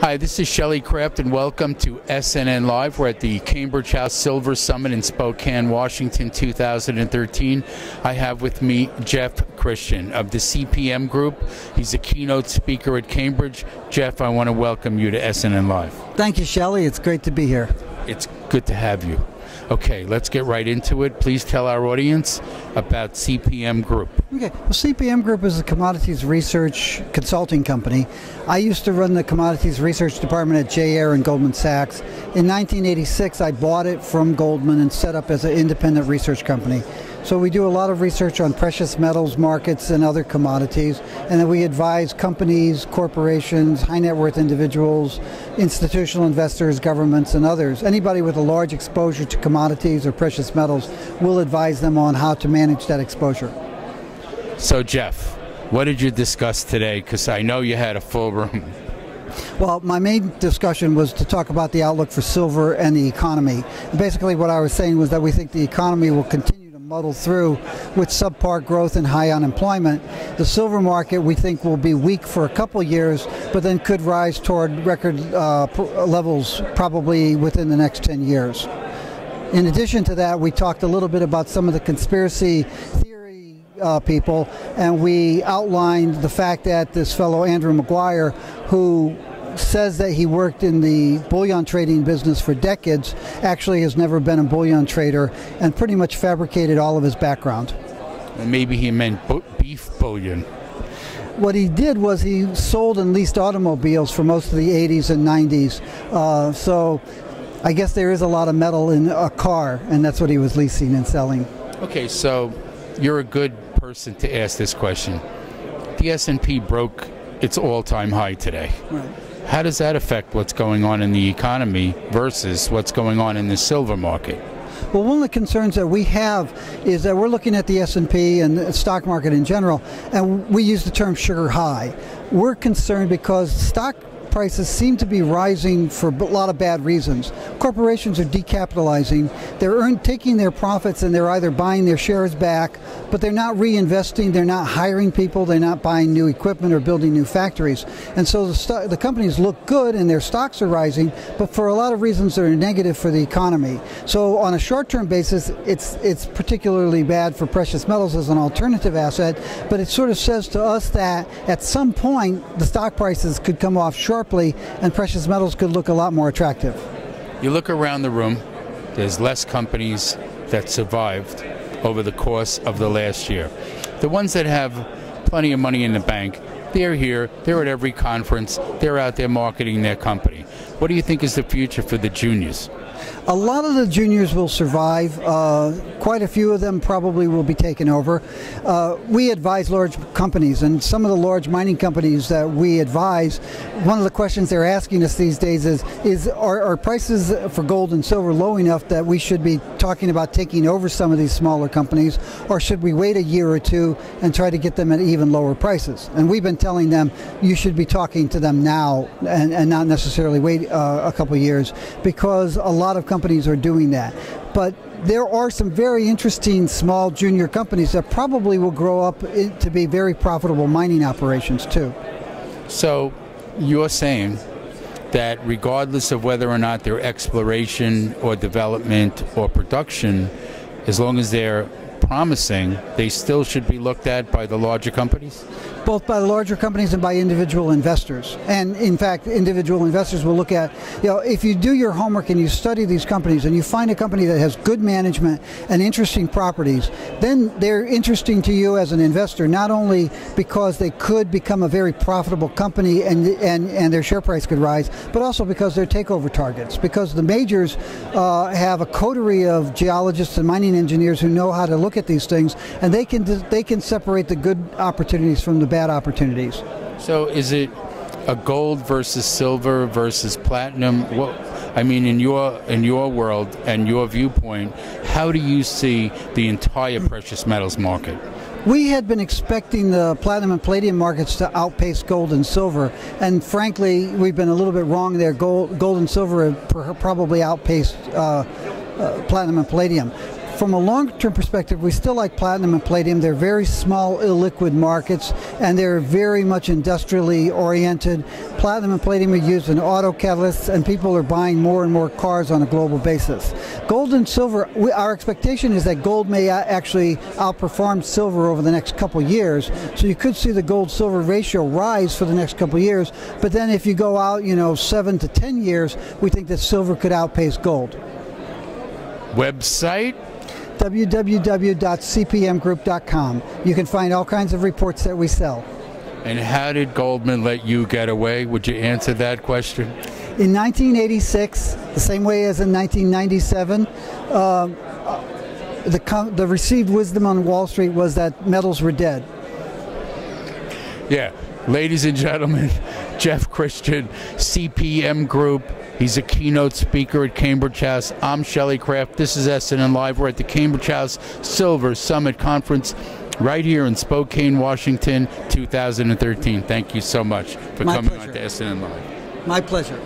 Hi, this is Shelley Kraft, and welcome to SNNLive. We're at the Cambridge House Silver Summit in Spokane, Washington, 2013. I have with me Jeff Christian of the CPM Group. He's a keynote speaker at Cambridge. Jeff, I want to welcome you to SNNLive. Thank you, Shelley. It's great to be here. It's good to have you. Okay, let's get right into it. Please tell our audience about CPM Group. Okay, well, CPM Group is a commodities research consulting company. I used to run the commodities research department at J. Ayer and Goldman Sachs. In 1986, I bought it from Goldman and set up as an independent research company. So we do a lot of research on precious metals markets and other commodities, and then we advise companies, corporations, high net worth individuals, institutional investors, governments, and others. Anybody with a large exposure to commodities or precious metals, we'll advise them on how to manage that exposure. So Jeff, what did you discuss today? Because I know you had a full room. Well, my main discussion was to talk about the outlook for silver and the economy. And basically what I was saying was that we think the economy will continue muddle through with subpar growth and high unemployment. The silver market, we think, will be weak for a couple years, but then could rise toward record levels probably within the next 10 years. In addition to that, we talked a little bit about some of the conspiracy theory people, and we outlined the fact that this fellow Andrew Maguire, who says that he worked in the bullion trading business for decades, actually has never been a bullion trader and pretty much fabricated all of his background. Well, maybe he meant beef bullion. What he did was he sold and leased automobiles for most of the 80s and 90s. So I guess there is a lot of metal in a car, and that's what he was leasing and selling. Okay, so you're a good person to ask this question. The S&P broke its all-time high today. Right. How does that affect what's going on in the economy versus what's going on in the silver market? Well, one of the concerns that we have is that we're looking at the S&P and the stock market in general, and we use the term sugar high. We're concerned because stock prices seem to be rising for a lot of bad reasons. Corporations are decapitalizing. They're taking their profits and they're either buying their shares back, but they're not reinvesting, they're not hiring people, they're not buying new equipment or building new factories. And so the companies look good and their stocks are rising, but for a lot of reasons they're negative for the economy. So on a short-term basis, it's particularly bad for precious metals as an alternative asset, but it sort of says to us that at some point the stock prices could come off sharply and precious metals could look a lot more attractive. You look around the room, there's less companies that survived over the course of the last year. The ones that have plenty of money in the bank, they're here, they're at every conference, they're out there marketing their company. What do you think is the future for the juniors? A lot of the juniors will survive. Quite a few of them probably will be taken over. We advise large companies, and some of the large mining companies that we advise, one of the questions they're asking us these days is are prices for gold and silver low enough that we should be talking about taking over some of these smaller companies, or should we wait a year or two and try to get them at even lower prices? And we've been telling them you should be talking to them now and not necessarily wait a couple years, because a lot of companies are doing that. But there are some very interesting small junior companies that probably will grow up to be very profitable mining operations too. So you're saying that regardless of whether or not they're exploration or development or production, as long as they're promising, they still should be looked at by the larger companies? Both by the larger companies and by individual investors. And in fact, individual investors will look at, if you do your homework and you study these companies and you find a company that has good management and interesting properties, then they're interesting to you as an investor, not only because they could become a very profitable company and their share price could rise, but also because they're takeover targets. Because the majors have a coterie of geologists and mining engineers who know how to look at these things, and they can separate the good opportunities from the bad opportunities. So is it a gold versus silver versus platinum? What, I mean, in your world and your viewpoint, how do you see the entire precious metals market? We had been expecting the platinum and palladium markets to outpace gold and silver, and frankly, we've been a little bit wrong there. Gold and silver have probably outpaced platinum and palladium. from a long-term perspective, we still like platinum and palladium. They're very small, illiquid markets, and they're very much industrially oriented. Platinum and palladium are used in auto catalysts, and people are buying more and more cars on a global basis. Gold and silver, our expectation is that gold may actually outperform silver over the next couple years. So you could see the gold-silver ratio rise for the next couple years. But then if you go out, 7 to 10 years, we think that silver could outpace gold. Website? www.cpmgroup.com. You can find all kinds of reports that we sell. And how did Goldman let you get away? Would you answer that question? In 1986, the same way as in 1997, the received wisdom on Wall Street was that metals were dead. Yeah. Ladies and gentlemen, Jeff Christian, CPM Group. He's a keynote speaker at Cambridge House. I'm Shelley Kraft. This is SNNLive. We're at the Cambridge House Silver Summit Conference right here in Spokane, Washington, 2013. Thank you so much for coming on to SNNLive. My pleasure.